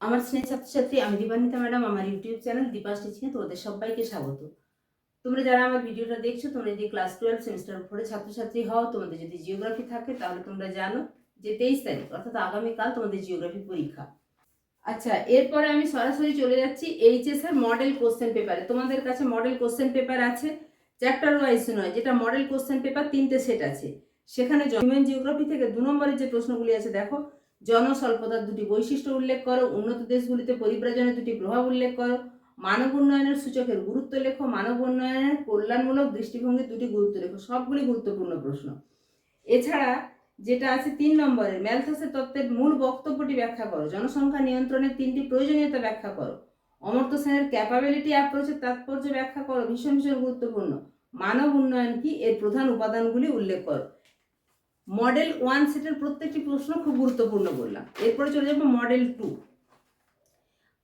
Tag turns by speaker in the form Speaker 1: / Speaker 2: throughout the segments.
Speaker 1: আমার স্নেহ ছাত্রছাত্রী, আমি দীপান্বিতা ম্যাডাম। আমার ইউটিউব চ্যানেল দীপাস টিচিংয়ে তোমাদের সবাইকে স্বাগত। তোমরা যারা আমার ভিডিওটা দেখছো, তোমরা যদি ক্লাস 12 সেমিস্টার উপরে ছাত্রছাত্রী হও, তোমাদের যদি জিওগ্রাফি থাকে, তাহলে তোমরা জানো যে 23 তারিখ অর্থাৎ আগামীকাল তোমাদের জিওগ্রাফি পরীক্ষা। আচ্ছা, এরপরে আমি সরাসরি চলে যাচ্ছি এইচএস এর মডেল কোশ্চেন পেপারে। তোমাদের কাছে মডেল কোশ্চেন পেপার আছে, চ্যাপ্টার ওয়াইজ নয়, যেটা মডেল কোশ্চেন পেপার 3টে সেট আছে। সেখানে হিউম্যান জিওগ্রাফি থেকে 2 নম্বরের যে প্রশ্নগুলি আছে, দেখো, জনস্বল্পতার 2টি বৈশিষ্ট্য উল্লেখ করো, উন্নত দেশগুলিতে পরিব্রাজনের 2টি প্রভাব উল্লেখ করো, মানব উন্নয়নের সূচকের গুরুত্ব লেখো, মানব উন্নয়নের কল্যাণমূলক দৃষ্টিভঙ্গির 2টি গুরুত্ব লেখো। সবগুলি গুরুত্বপূর্ণ প্রশ্ন। এছাড়া যেটা আছে 3 নম্বরের ম্যালথাসের তত্ত্বের মূল বক্তব্যটি ব্যাখ্যা করো, জনসংখ্যা নিয়ন্ত্রণের 3টি প্রয়োজনীয়তা ব্যাখ্যা করো, অমর্ত্য সেনের ক্যাপাবিলিটি অ্যাপ্রোচের তাৎপর্য ব্যাখ্যা করো, ভীষণ ভীষণ গুরুত্বপূর্ণ, মানব উন্নয়ন কি, এর প্রধান উপাদানগুলি উল্লেখ করো। মডেল 1 সেটের প্রত্যেকটি প্রশ্ন খুব গুরুত্বপূর্ণ বললাম। এরপরে চলে যাবো মডেল 2।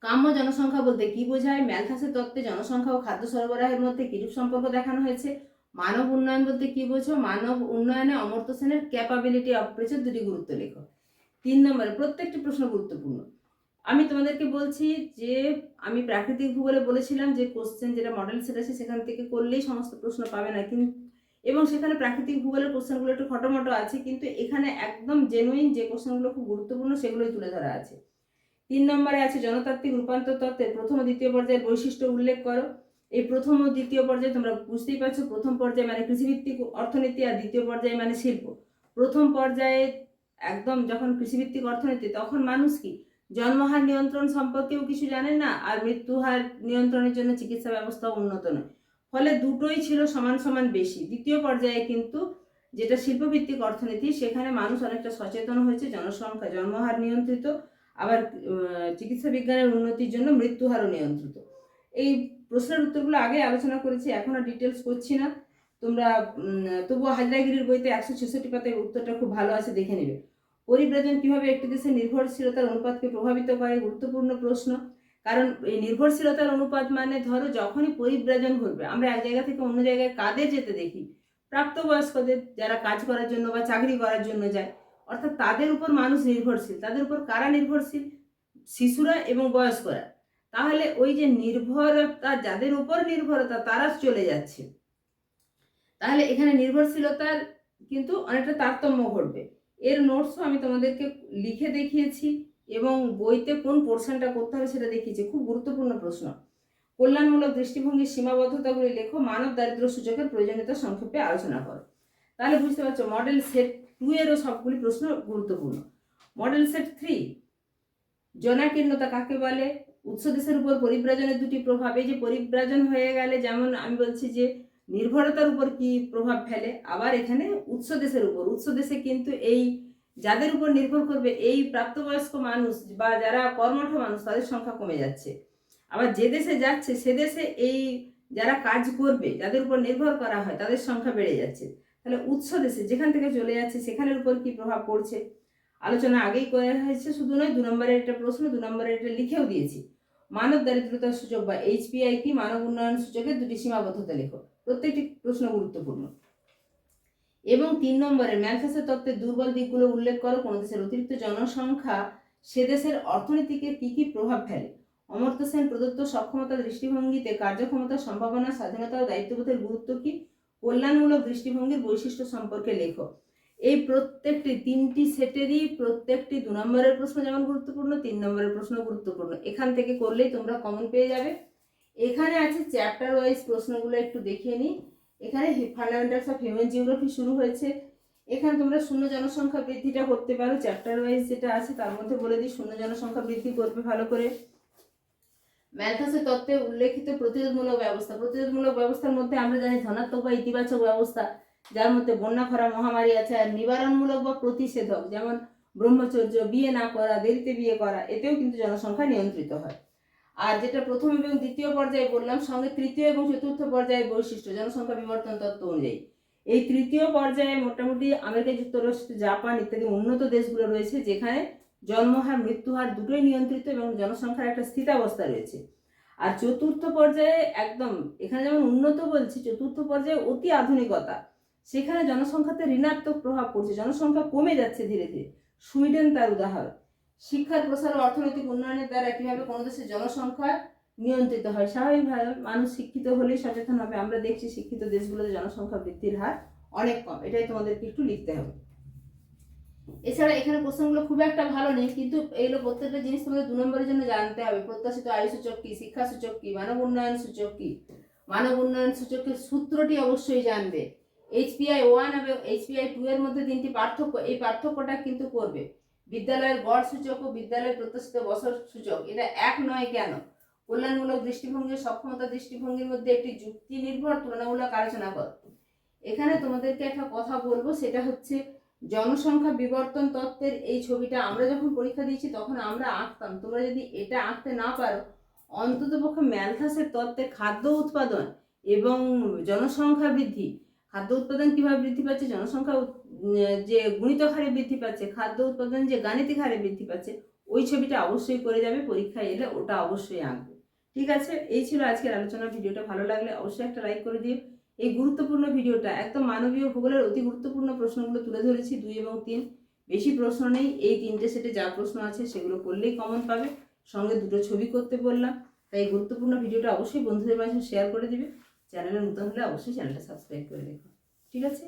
Speaker 1: কাম্য জনসংখ্যা বলতে কি বোঝায়? ম্যালথাসের তত্ত্বে জনসংখ্যা ও খাদ্য সরবরাহের মধ্যে কিরূপ সম্পর্ক দেখানো হয়েছে? মানব উন্নয়ন বলতে কি বোঝো? মানব উন্নয়নে অমর্ত্য সেনের ক্যাপাবিলিটি অ্যাপ্রোচের 2টি গুরুত্ব লেখো। 3 নম্বরে প্রত্যেকটি প্রশ্ন গুরুত্বপূর্ণ। আমি তোমাদেরকে বলছি যে আমি প্রাকৃতিক ভূগোলে বলেছিলাম যে কোশ্চেন যেটা মডেল সেট আছে সেখান থেকে করলেই সমস্ত প্রশ্ন পাবে না, কিন্তু এবং সেখানে প্রাকৃতিক ভূগোলের কোশ্চেনগুলো একটু খটোমটো আছে, কিন্তু এখানে একদম জেনুইন যে কোশ্চেনগুলো খুব গুরুত্বপূর্ণ সেগুলোই তুলে ধরা আছে। 3 নম্বরে আছে জনতাত্ত্বিক রূপান্তর তত্ত্বের প্রথম ও দ্বিতীয় পর্যায়ের বৈশিষ্ট্য উল্লেখ করো। এই প্রথম ও দ্বিতীয় পর্যায়ে তোমরা বুঝতেই পারছো, প্রথম পর্যায়ে মানে কৃষিভিত্তিক অর্থনীতি আর দ্বিতীয় পর্যায়ে মানে শিল্প। প্রথম পর্যায়ে একদম যখন কৃষিভিত্তিক অর্থনীতি, তখন মানুষ কি জন্মহার নিয়ন্ত্রণ সম্পর্কেও কিছু জানে না, আর মৃত্যুহার নিয়ন্ত্রণের জন্য চিকিৎসা ব্যবস্থা উন্নত নয়, ফলে দুটোই ছিল সমান সমান বেশি। দ্বিতীয় পর্যায়ে কিন্তু যেটা শিল্পভিত্তিক অর্থনীতি, সেখানে মানুষ অনেকটা সচেতন হয়েছে, জনসংখ্যা জন্মহার নিয়ন্ত্রিত, আবার চিকিৎসা বিজ্ঞানের উন্নতির জন্য মৃত্যুহারও নিয়ন্ত্রিত। এই প্রশ্নের উত্তরগুলো আগে আলোচনা করেছি, এখন আর ডিটেলস করছি না। তোমরা তবুও হাজরাগিরির বইতে 166 পাতায় উত্তরটা খুব ভালো আছে, দেখে নেবে। পরিব্রাজন কিভাবে একটি দেশের নির্ভরশীলতার অনুপাতকে প্রভাবিত করে? গুরুত্বপূর্ণ প্রশ্ন, কারণ এই নির্ভরশীলতার অনুপাত মানে ধরো যখনই পরিব্রাজন ঘটবে, আমরা এক জায়গা থেকে অন্য জায়গায় কাদের যেতে দেখি? প্রাপ্তবয়স্কদের, যারা কাজ করার জন্য বা চাকরি করার জন্য যায়, অর্থাৎ তাদের উপর মানুষ নির্ভরশীল। তাদের উপর কারা নির্ভরশীল? শিশুরা এবং বয়স্করা। তাহলে ওই যে নির্ভরতা, যাদের উপর নির্ভরতা তারা চলে যাচ্ছে, তাহলে এখানে নির্ভরশীলতার কিন্তু অনেকটা তারতম্য ঘটবে। এর নোটসও আমি তোমাদেরকে লিখে দেখিয়েছি এবং বইতে কোন পোর্শনটা করতে হবে সেটা দেখিয়েছি। খুব গুরুত্বপূর্ণ প্রশ্ন। কল্যাণমূলক দৃষ্টিভঙ্গির সীমাবদ্ধতাগুলি লেখো, মানব দারিদ্র্য সূচকের প্রয়োজনীয়তা সংক্ষেপে আলোচনা করো। তাহলে বুঝতে পারছো মডেল সেট 2 এরও সবগুলি প্রশ্ন গুরুত্বপূর্ণ। মডেল সেট 3, জনাকীর্ণতা কাকে বলে? উৎস দেশের উপর পরিব্রাজনের 2টি প্রভাব। এই যে পরিব্রাজন হয়ে গেলে, যেমন আমি বলছি যে নির্ভরতার উপর কি প্রভাব ফেলে, আবার এখানে উৎস দেশের উপর, উৎস দেশে কিন্তু এই যাদের উপর নির্ভর করবে এই প্রাপ্তবয়স্ক মানুষ বা যারা কর্মঠ মানুষ, তাদের সংখ্যা কমে যাচ্ছে। আবার যে দেশে যাচ্ছে সে দেশে এই যারা কাজ করবে, যাদের উপর নির্ভর করা হয়, তাদের সংখ্যা বেড়ে যাচ্ছে। তাহলে উৎস দেশে যেখান থেকে চলে যাচ্ছে সেখানের উপর কি প্রভাব পড়ছে আলোচনা আগেই করা হয়েছে। শুধু নয়, 2 নম্বরের একটা প্রশ্ন, 2 নম্বরের এটা লিখেও দিয়েছি। মানব দারিদ্রতার সূচক বা HPI কি? মানব উন্নয়ন সূচকের 2টি সীমাবদ্ধতা লেখো। প্রত্যেকটি প্রশ্ন গুরুত্বপূর্ণ। এবং 3 নম্বরের ম্যালথাসের তত্ত্বের দুর্বল দিকগুলো উল্লেখ করো। কোন দেশের অতিরিক্ত জনসংখ্যা সে দেশের অর্থনীতিকে কি কি প্রভাব ফেলে? অমর্ত্য সেন প্রদত্ত সক্ষমতা দৃষ্টিভঙ্গিতে কার্যক্ষমতা, সম্ভাবনা, স্বাধীনতা ও দায়িত্ববোধের গুরুত্ব কি? কল্যাণমূলক দৃষ্টিভঙ্গির বৈশিষ্ট্য সম্পর্কে লেখো। এই প্রত্যেকটি 3টি সেটেরই প্রত্যেকটি 2 নম্বরের প্রশ্ন যেমন গুরুত্বপূর্ণ, 3 নম্বরের প্রশ্ন গুরুত্বপূর্ণ। এখান থেকে করলেই তোমরা কমন পেয়ে যাবে। এখানে আছে চ্যাপ্টার ওয়াইজ প্রশ্নগুলো, একটু দেখিয়ে নিই। এখানে ফান্ডামেন্টালস অফ হিউম্যান জিওগ্রাফি শুরু হয়েছে। এখানে তোমরা শূন্য জনসংখ্যা বৃদ্ধিটা করতে পারো, চ্যাপ্টার ওয়াইজ যেটা আছে তার মধ্যে বলে দিই শূন্য জনসংখ্যা বৃদ্ধি করবে ভালো করে। ম্যালথাসের তত্ত্বে উল্লেখিত প্রতিরোধমূলক ব্যবস্থা, প্রতিরোধমূলক ব্যবস্থার মধ্যে আমরা জানি ধনাত্মক বা ইতিবাচক ব্যবস্থা, যার মধ্যে বন্যা, খরা, মহামারী আছে। আর নিবারণমূলক বা প্রতিষেধক, যেমন ব্রহ্মচর্য, বিয়ে না করা, দেরিতে বিয়ে করা, এতেও কিন্তু জনসংখ্যা নিয়ন্ত্রিত হয়। আর যেটা প্রথম এবং দ্বিতীয় পর্যায়ে বললাম, সঙ্গে তৃতীয় এবং চতুর্থ পর্যায়ের বৈশিষ্ট্য জনসংখ্যা বিবর্তন তত্ত্ব অনুযায়ী। এই তৃতীয় পর্যায়ে মোটামুটি আমেরিকা যুক্তরাষ্ট্র, জাপান ইত্যাদি উন্নত দেশগুলো রয়েছে, যেখানে জন্মহার মৃত্যুহার দুটোই নিয়ন্ত্রিত এবং জনসংখ্যার একটা স্থিতাবস্থা রয়েছে। আর চতুর্থ পর্যায়ে একদম, এখানে যেমন উন্নত বলছি, চতুর্থ পর্যায়ে অতি আধুনিকতা, সেখানে জনসংখ্যাতে ঋণাত্মক প্রভাব পড়ছে, জনসংখ্যা কমে যাচ্ছে ধীরে ধীরে। সুইডেন তার উদাহরণ। শিক্ষার প্রসার ও অর্থনৈতিক উন্নয়নের দ্বারা কিভাবে কোনো দেশের জনসংখ্যা নিয়ন্ত্রিত হয়। স্বাভাবিকভাবে মানুষ শিক্ষিত হলেই সচেতন হবে। আমরা দেখছি শিক্ষিত দেশগুলোতে জনসংখ্যা বৃদ্ধির হার অনেক কম, এটাই তোমাদেরকে একটু লিখতে হবে। এছাড়া এখানে প্রশ্নগুলো খুব একটা ভালো নেই, কিন্তু এইগুলো প্রত্যেকটা জিনিস তোমাদের 2 নম্বরের জন্য জানতে হবে। প্রত্যাশিত আয় সূচক কি, শিক্ষা সূচক কি, মানব উন্নয়ন সূচক কি। মানব উন্নয়ন সূচকের সূত্রটি অবশ্যই জানবে। HPI 1 এবং HPI 2 এর মধ্যে 3টি পার্থক্য, এই পার্থক্যটা কিন্তু করবে। বিদ্যালয়ের গড় সূচক ও বিদ্যালয়ের প্রত্যাশিত বছর সূচক এটা এক নয় কেন? কল্যাণমূলক দৃষ্টিভঙ্গি, সক্ষমতা দৃষ্টিভঙ্গির মধ্যে একটি যুক্তি নির্ভর তুলনামূলক আলোচনা কর। এখানে তোমাদেরকে একটা কথা বলবো, সেটা হচ্ছে জনসংখ্যা বিবর্তন তত্ত্বের এই ছবিটা আমরা যখন পরীক্ষা দিয়েছি তখন আমরা আঁকতাম। তোমরা যদি এটা আঁকতে না পারো, অন্তত পক্ষে ম্যালথাসের তত্ত্বে খাদ্য উৎপাদন এবং জনসংখ্যা বৃদ্ধি, খাদ্য উৎপাদন কিভাবে বৃদ্ধি পাচ্ছে, জনসংখ্যা যে গুণিতক হারে বৃদ্ধি পাচ্ছে, খাদ্য উৎপাদন যে গাণিতিক হারে বৃদ্ধি পাচ্ছে, ওই ছবিটা অবশ্যই করে যাবে। পরীক্ষায় এলে ওটা অবশ্যই আঁকবে। ঠিক আছে, এই ছিল আজকের আলোচনা। ভিডিওটা ভালো লাগলে অবশ্যই একটা লাইক করে দিও। এই গুরুত্বপূর্ণ ভিডিওটা একদম মানবীয় ভূগোলের অতি গুরুত্বপূর্ণ প্রশ্নগুলো তুলে ধরেছি, 2 এবং 3। বেশি প্রশ্ন নেই, এই 3টে সেটে যা প্রশ্ন আছে সেগুলো করলেই কমন পাবে। সঙ্গে 2টো ছবি করতে বললাম। তাই এই গুরুত্বপূর্ণ ভিডিওটা অবশ্যই বন্ধুদের মাঝে শেয়ার করে দিবে। চ্যানেলে নতুন হলে অবশ্যই চ্যানেলটা সাবস্ক্রাইব করে রেখো। ঠিক আছে।